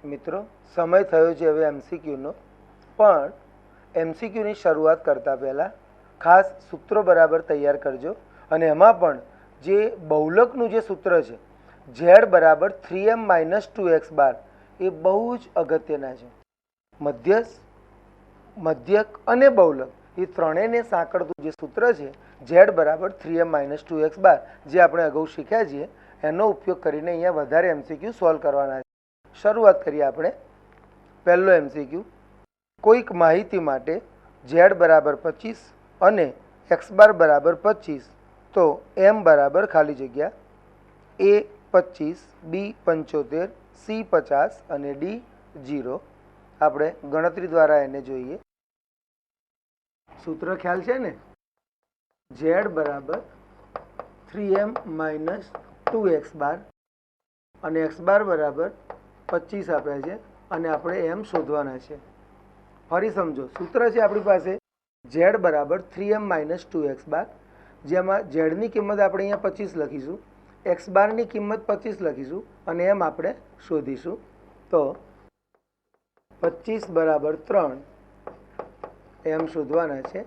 મિત્રો સમય થયો છે હવે એમસીક્યુનો, પણ એમસીક્યુની શરૂઆત કરતાં પહેલાં ખાસ સૂત્રો બરાબર તૈયાર કરજો. અને એમાં પણ જે બહુલકનું જે સૂત્ર છે ઝેડ બરાબર 3m - 2x બાર એ બહુ જ અગત્યના છે. મધ્યસ્થ, મધ્યક અને બહુલક એ ત્રણેયને સાંકળતું જે સૂત્ર છે ઝેડ બરાબર 3m - 2x બાર, જે આપણે અગાઉ શીખ્યા છીએ, એનો ઉપયોગ કરીને અહીંયા વધારે એમસીક્યુ સોલ્વ કરવાના છે. શરૂઆત કરીએ આપણે. પહેલો એમસીક્યુ, કોઈક માહિતી માટે ઝેડ બરાબર 25 અને એક્સ બાર બરાબર 25, તો એમ બરાબર ખાલી જગ્યા એ 25, બી 75, સી 50 અને ડી 0. આપણે ગણતરી દ્વારા એને જોઈએ. સૂત્ર ખ્યાલ છે ને? ઝેડ બરાબર 3m - 2x બાર અને એક્સ બાર બરાબર 25 આપ્યા છે અને આપણે એમ શોધવાના છે. ફરી સમજો, સૂત્ર છે આપણી પાસે ઝેડ બરાબર 3m - 2x બાર, જેમાં ઝેડની કિંમત આપણે અહીંયા 25 લખીશું, એક્સ બારની કિંમત 25 લખીશું અને એમ આપણે શોધીશું. તો 25 બરાબર 3 એમ શોધવાના છે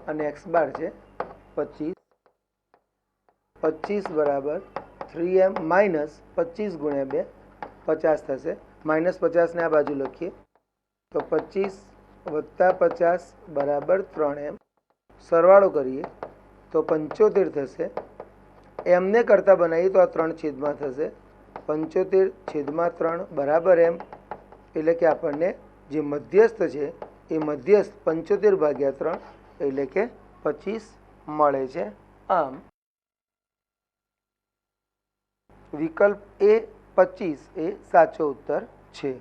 અને એક્સ બાર છે 25. 25 બરાબર 3m માઇનસ 25 ગુણ્યા 2 50 થશે. -50 ને આ બાજુ લખીએ તો 25 વત્તા 50 બરાબર 3m. સરવાળો કરીએ તો 75 થશે. એમને કરતાં બનાવીએ તો આ 3 છેદમાં થશે. 75/3 બરાબર એમ, એટલે કે આપણને જે મધ્યસ્થ છે એ મધ્યસ્થ 75/3 એટલે કે 25 મળે છે. આમ વિકલ્પ એ 25 એ સાચો ઉત્તર છે.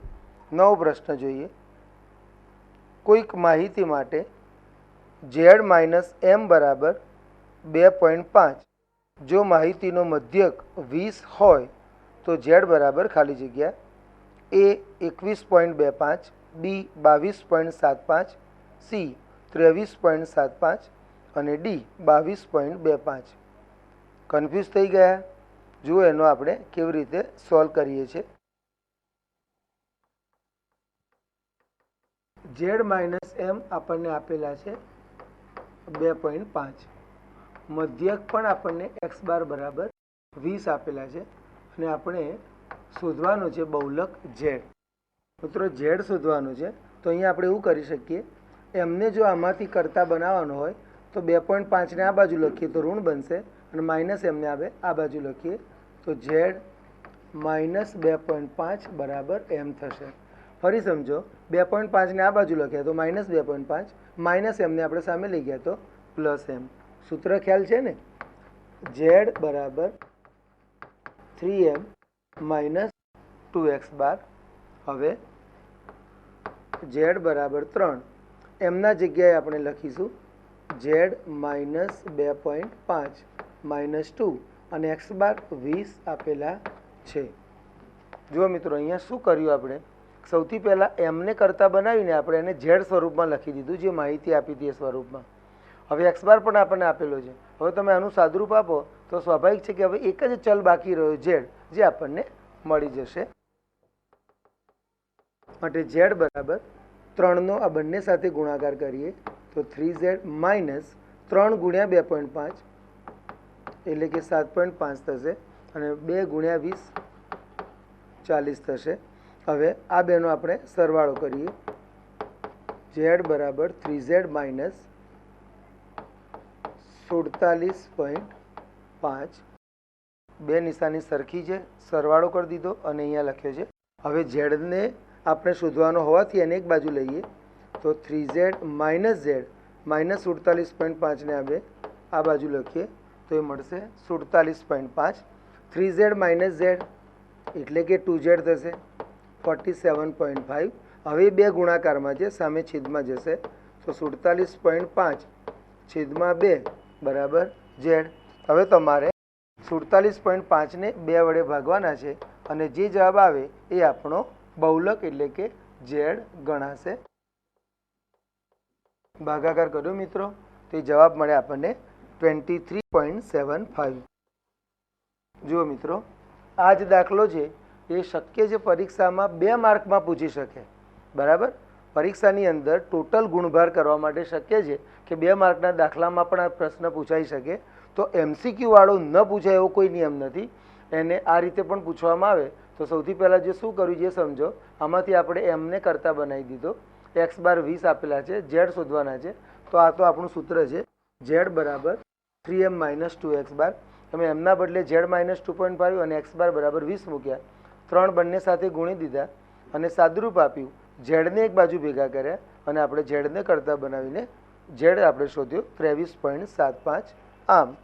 નવો પ્રશ્ન જોઈએ. કોઈક માહિતી માટે ઝેડ - m બરાબર 2.5, જો માહિતીનો મધ્યક 20 હોય તો ઝેડ બરાબર ખાલી જગ્યા એ 21.25, બી 22.75, સી 23.75 અને ડી 22.25. કન્ફ્યુઝ થઈ ગયા? જુઓ એનો આપણે કેવી રીતે સોલ્વ કરીએ છીએ. ઝેડ - m આપણને આપેલા છે 2.5, મધ્યક પણ આપણને એક્સ બાર બરાબર 20 આપેલા છે અને આપણે શોધવાનું છે બહુલક ઝેડ. મિત્રો ઝેડ શોધવાનું છે તો અહીંયા આપણે એવું કરી શકીએ, એમને જો આમાંથી કરતા બનાવવાનો હોય તો 2.5 ને આ બાજુ લખીએ તો ઋણ બનશે અને માઇનસ એમને આવે આ બાજુ લખીએ તો ઝેડ -2.5 બરાબર એમ થશે. ફરી સમજો, 2.5 ને આ બાજુ લખ્યા તો -2.5, માઇનસ એમને આપણે સામે લઈ ગયા તો પ્લસ એમ. સૂત્ર ખ્યાલ છે ને? ઝેડ બરાબર 3m - 2x બાર. હવે ઝેડ બરાબર 3, એમના જગ્યાએ આપણે લખીશું ઝેડ -2.5 -2 અને એક્સ બાર 20 આપેલા છે. જુઓ મિત્રો, અહીંયા શું કર્યું આપણે? સૌથી પહેલાં એમને કરતાં બનાવીને આપણે એને ઝેડ સ્વરૂપમાં લખી દીધું, જે માહિતી આપી હતી એ સ્વરૂપમાં. હવે એક્સ બાર પણ આપણને આપેલો છે. હવે તમે આનું સાદુરૂપ આપો તો સ્વાભાવિક છે કે હવે એક જ ચલ બાકી રહ્યો ઝેડ, જે આપણને મળી જશે. માટે ઝેડ બરાબર 3નો આ બંને સાથે ગુણાકાર કરીએ તો 3z માઇનસ 3 ગુણ્યા 2.5 એટલે કે 7.5 થશે અને 2 ગુણ્યા 20 40 થશે. હવે આ બેનો આપણે સરવાળો કરીએ. ઝેડ બરાબર 3z માઇનસ 47.5, બે નિશાની સરખી છે, સરવાળો કરી દીધો અને અહીંયા લખ્યો છે. હવે ઝેડને આપણે શોધવાનો હોવાથી એને એક બાજુ લઈએ તો 3z માઇનસ ઝેડ -47.5 ને આપણે આ બાજુ લખીએ તો એ મળશે 47.5. 3z માઇનસ ઝેડ એટલે કે 2z થશે 47.5. હવે બે ગુણાકારમાં છે, સામે છેદમાં જશે તો 47.5 છેદમાં 2 બરાબર ઝેડ. હવે તમારે 47.5 ને 2 વડે ભાગવાના છે અને જે જવાબ આવે એ આપણો બહુલક એટલે કે ઝેડ ગણાશે. ભાગાકાર કર્યો મિત્રો તો જવાબ મળે આપણને 23.75. જુઓ મિત્રો, આ જ દાખલો છે એ શક્ય છે પરીક્ષામાં 2 માર્કમાં પૂછી શકે, બરાબર. પરીક્ષાની અંદર ટોટલ ગુણભાર કરવા માટે શક્ય છે કે 2 માર્કના દાખલામાં પણ આ પ્રશ્ન પૂછાઈ શકે. તો MCQ વાળો ન પૂછાય એવો કોઈ નિયમ નથી. એને આ રીતે પણ પૂછવામાં આવે તો સૌથી પહેલાં જે શું કર્યું છે સમજો. આમાંથી આપણે એમને કરતા બનાવી દીધો. x બાર 20 આપેલા છે, z શોધવાના છે. તો આ તો આપણું સૂત્ર છે, z બરાબર 3m - 2x બાર. તમે એમના બદલે z - 2.5 અને x બાર બરાબર 20 મૂક્યા. 3 બંને સાથે ગુણી દીધા અને સાદુરૂપ આપ્યું. ઝેડને એક બાજુ ભેગા કર્યા અને આપણે ઝેડને કરતા બનાવીને ઝેડ આપણે શોધ્યો 23.75. આમ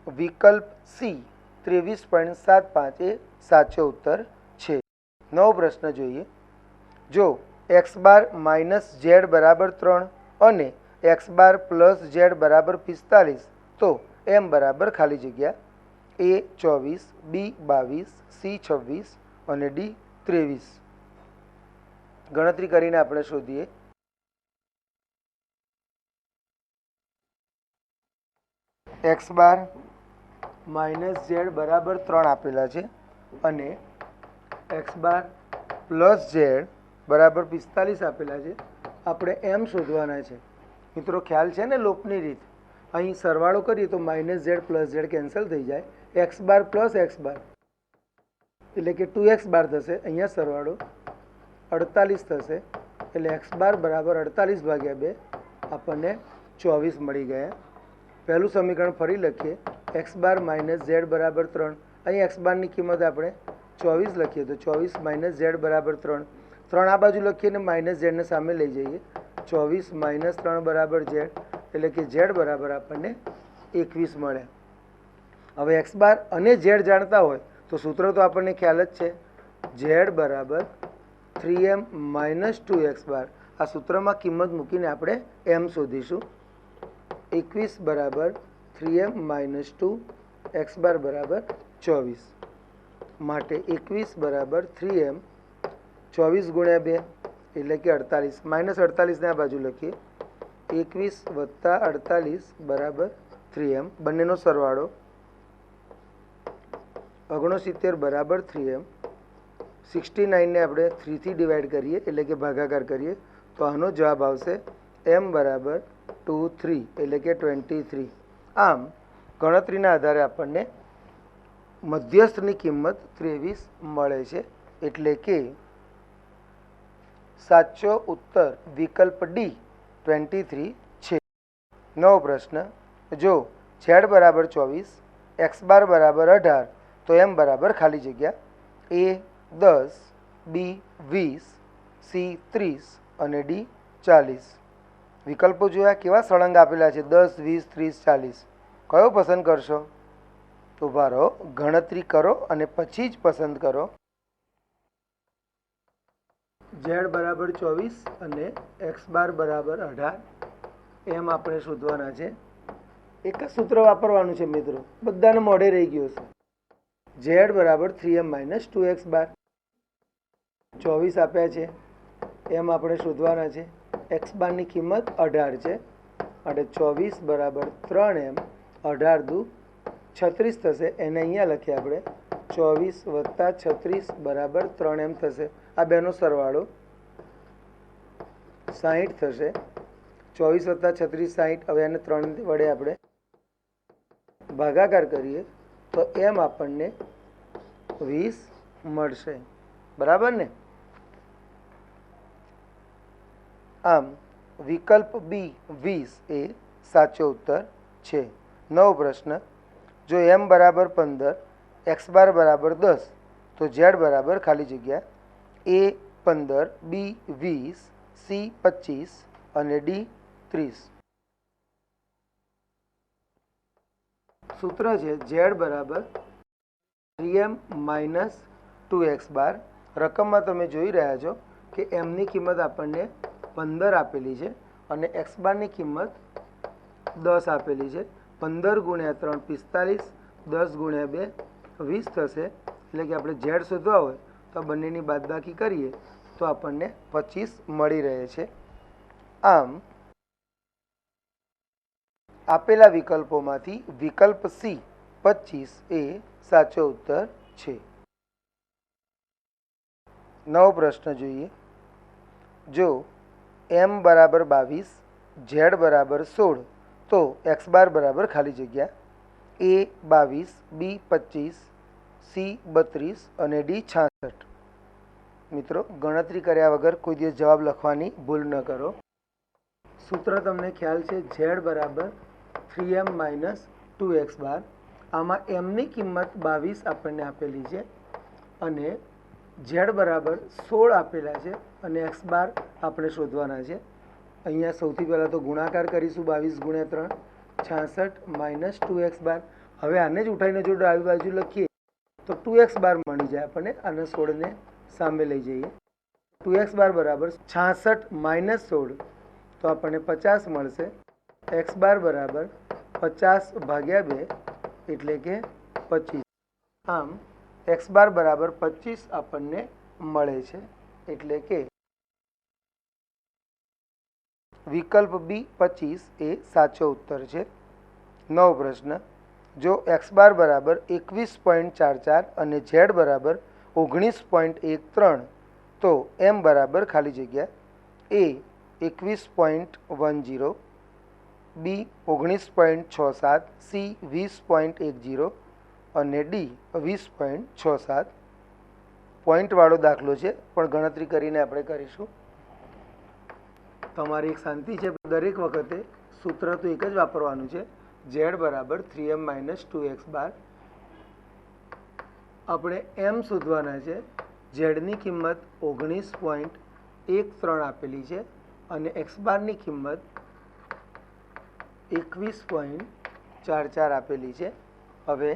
વિકલ્પ સી 23.75 એ સાચો ઉત્તર છે. નવો પ્રશ્ન જોઈએ. જો x બાર માઇનસ ઝેડ બરાબર 3 અને x બાર પ્લસ ઝેડ બરાબર 45 તો m બરાબર ખાલી જગ્યા a 24, b 22, c 26 અને d 23. ગણતરી કરીને આપણે શોધીએ. x બાર માઇનસ ઝેડ બરાબર 3 આપેલા છે અને x બાર પ્લસ ઝેડ બરાબર 45 આપેલા છે. આપણે એમ શોધવાના છે. મિત્રો ખ્યાલ છે ને લોપની રીત. અહીં સરવાળો કરીએ તો minus Z plus Z cancel થઈ જાય. x બાર પ્લસ x બાર એટલે કે 2x બાર થશે. અહીંયા સરવાળો 48 થશે એટલે x બાર બરાબર 48 ભાગ્યા 2 આપણને 24 મળી ગયા. પહેલું સમીકરણ ફરી લખીએ. x બાર માઇનસ ઝેડ બરાબર 3. અહીં x બારની કિંમત આપણે 24 લખીએ તો 24 માઇનસ ઝેડ બરાબર 3. 3 આ બાજુ લખીએ અને માઇનસ ઝેડને સામે લઈ જઈએ. 24 માઇનસ 3 બરાબર ઝેડ એટલે કે ઝેડ બરાબર આપણને 21 મળે. હવે x બાર અને ઝેડ જાણતા હોય તો સૂત્ર તો આપણને ખ્યાલ જ છે. ઝેડ બરાબર 3m - 2x બાર. આ સૂત્રમાં કિંમત મૂકીને આપણે m શોધીશું. 21 બરાબર 3m - 2 x બાર બરાબર 24. માટે 21 બરાબર 3m 24 ગુણ્યા 2 એટલે કે 48. માઇનસ 48ને આ બાજુ લખીએ. 21 વત્તા 48 બરાબર 3m. બંનેનો સરવાળો 69 બરાબર 3m. 69ને આપણે 3થી ડિવાઈડ કરીએ એટલે કે ભાગાકાર કરીએ તો આનો જવાબ આવશે m બરાબર 23 એટલે કે 23. આમ ગણતરીના આધારે આપણને મધ્યસ્થની કિંમત 23 મળે છે. એટલે કે સાચો ઉત્તર વિકલ્પ ડી 23 છે. નવો પ્રશ્ન. જો z બરાબર 24, x બાર બરાબર 18 તો m બરાબર ખાલી જગ્યા a 10, b 20, c 30 અને d 40. વિકલ્પો જોયા કેવા સળંગ આપેલા છે. 10, 20, 30, 40. કયો પસંદ કરશો? ઊભા રહો, ગણતરી કરો અને પછી જ પસંદ કરો. z બરાબર 24 અને x બાર બરાબર 18 એમ આપણે શોધવાના છે. એક જ સૂત્ર વાપરવાનું છે મિત્રો, બધાને મોઢે રહી ગયું છે. z બરાબર 3m - 2x બાર. 24 આપ્યા છે એમ આપણે શોધવાના છે. x બારની કિંમત 18 છે માટે 24 બરાબર 3m. 18 દુ 36 થશે. એને અહીંયા લખીએ આપણે 24 વત્તા 36 બરાબર 3m થશે. આ બેનો સરવાળો 60 થશે. 24 વત્તા 36 60. હવે એને 3 વડે આપણે ભાગાકાર કરીએ તો એમ આપણને 20 મળશે. બરાબર ને? આમ વિકલ્પ બી 20 એ સાચો ઉત્તર છે. નવો પ્રશ્ન. જો m બરાબર 15, x બાર બરાબર 10 તો z બરાબર ખાલી જગ્યા a 15, b 20, c 25 અને d 30. સૂત્ર છે z બરાબર 3m - 2x બાર. રકમમાં તમે જોઈ રહ્યા છો કે m ની કિંમત આપણને 15 આપેલી છે અને x બારની કિંમત 10 આપેલી છે. 15 ગુણ્યા 3 45, 10 ગુણ્યા 2 20 થશે. એટલે કે આપણે z શોધવા હોય તો બંનેની બાદબાકી કરીએ તો આપણને 25 મળી રહે છે. આમ આપેલા વિકલ્પોમાંથી વિકલ્પ સી 25 એ સાચો ઉત્તર છે. નવો પ્રશ્ન જોઈએ. જો m બરાબર 22, z બરાબર 16, તો x બાર બરાબર ખાલી જગ્યા a 22, b 25, c 32 અને d 66. મિત્રો, ગણતરી કર્યા વગર કોઈ દિવસ જવાબ લખવાની ભૂલ ન કરો. સૂત્ર તમને ખ્યાલ છે, z બરાબર 3m માઇનસ 2x બાર. આમાં mની કિંમત 22 આપણને આપેલી છે અને z બરાબર 16 આપેલા છે અને x બાર આપણે શોધવાના છે. અહીંયા સૌથી પહેલાં તો ગુણાકાર કરીશું. 22 ગુણ્યા 3 66 માઇનસ 2x બાર. હવે આને જ ઉઠાવીને જો ડાબી બાજુ લખીએ તો 2x બાર મળી જાય આપણને. અને 16ને સામે લઈ જઈએ. 2x બાર બરાબર 66 માઇનસ 16 તો આપણને 50 મળશે. x બાર બરાબર 50 ભાગ્યા 2 એટલે કે 25. આમ x બાર બરાબર 25 આપણને મળે છે. એટલે કે વિકલ્પ બી 25 એ સાચો ઉત્તર છે. નવો પ્રશ્ન. જો x બાર બરાબર 21.44 અને z બરાબર 19.13 તો m બરાબર ખાલી જગ્યા a 21.10, b 19.67, c 20.10 અને ડી 20.67. પોઈન્ટવાળો દાખલો છે પણ ગણતરી કરીને આપણે કરીશું. તમારી એક શાંતિ છે, દરેક વખતે સૂત્ર તો એક જ વાપરવાનું છે. z બરાબર 3m માઇનસ 2x બાર. આપણે m શોધવાના છે. ઝેડની કિંમત 19.13 આપેલી છે અને એક્સ બારની કિંમત 21.44 આપેલી છે. હવે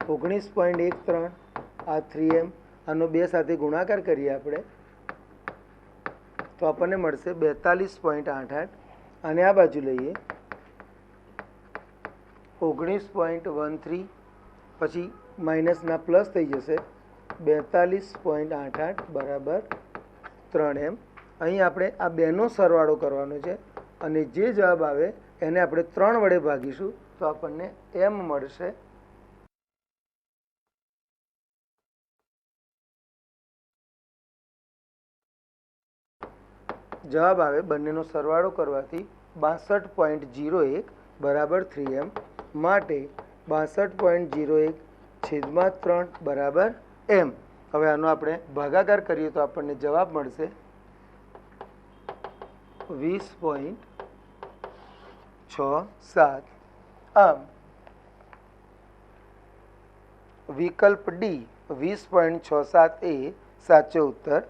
19.13 આ 3m આનો 2 સાથે ગુણાકાર કરીએ આપણે તો આપણને મળશે 42.88. અને આ બાજુ લઈએ 19.13 પછી માઇનસના પ્લસ થઈ જશે. 42.88 બરાબર 3m. અહીં આપણે આ બેનો સરવાળો કરવાનો છે અને જે જવાબ આવે એને આપણે 3 વડે ભાગીશું તો આપણને m મળશે. જવાબ આવે બંનેનો સરવાળો કરવાથી 62.01 બરાબર 3m. માટે 62.01 છેદમાં 3 બરાબર m. હવે આનો આપણે ભાગાકાર કરીએ તો આપણને જવાબ મળશે 20.67. આમ વિકલ્પ ડી 20.67 એ સાચો ઉત્તર